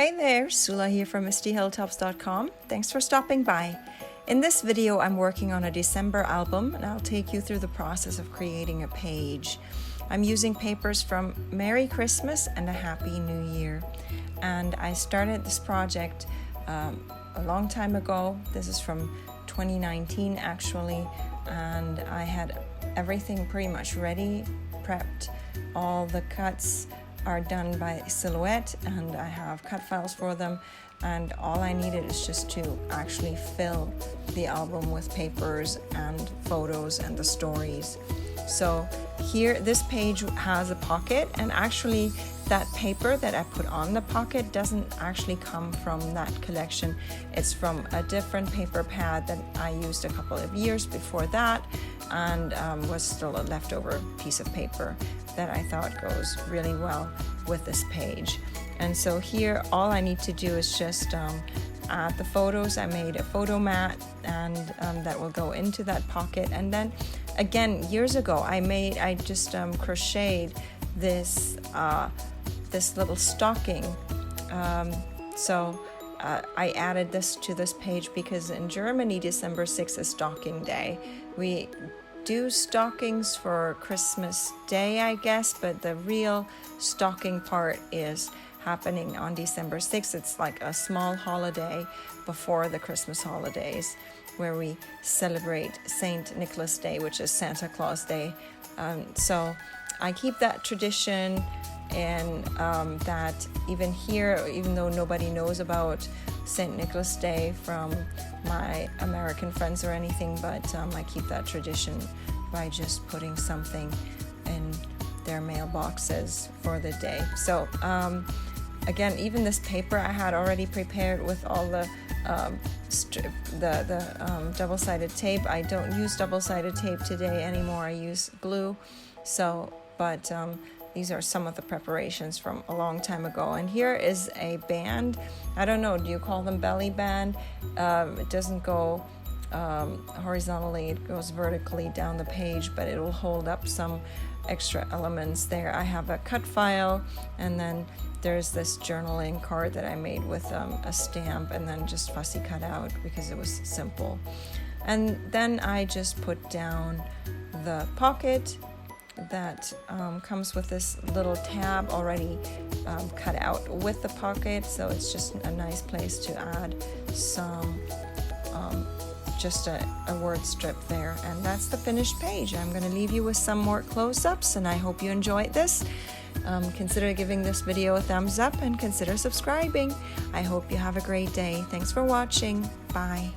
Hey there, Sula here from MistyHilltops.com. Thanks for stopping by. In this video, I'm working on a December album, and I'll take you through the process of creating a page. I'm using papers from Merry Christmas and a Happy New Year. And I started this project a long time ago. This is from 2019 actually, and I had everything pretty much ready, prepped. All the cuts are done by Silhouette, and I have cut files for them, and all I needed is just to actually fill the album with papers and photos and the stories. So here, this page has a pocket, and actually that paper that I put on the pocket doesn't actually come from that collection. It's from a different paper pad that I used a couple of years before that, and was still a leftover piece of paper that I thought goes really well with this page. And so here, all I need to do is just add the photos. I made a photo mat, and that will go into that pocket. And then again, years ago, I just crocheted this little stocking. So I added this to this page because in Germany, December 6th is stocking day. We do stockings for Christmas Day, I guess, but the real stocking part is happening on December 6th. It's like a small holiday before the Christmas holidays, where we celebrate Saint Nicholas Day, which is Santa Claus Day. So I keep that tradition, and that even here, even though nobody knows about Saint Nicholas Day from my American friends or anything, but I keep that tradition by just putting something in their mailboxes for the day. So again, even this paper I had already prepared with all the double-sided tape. I don't use double-sided tape today anymore. I use glue. So, but these are some of the preparations from a long time ago. And here is a band. I don't know, do you call them belly band? It doesn't go horizontally, it goes vertically down the page, but it will hold up some extra elements there. I have a cut file, and then there's this journaling card that I made with a stamp, and then just fussy cut out because it was simple. And then I just put down the pocket that comes with this little tab already cut out with the pocket, so it's just a nice place to add some just a word strip there. And that's the finished page. I'm going to leave you with some more close-ups, and I hope you enjoyed this. Consider giving this video a thumbs up and consider subscribing. I hope you have a great day. Thanks for watching. Bye.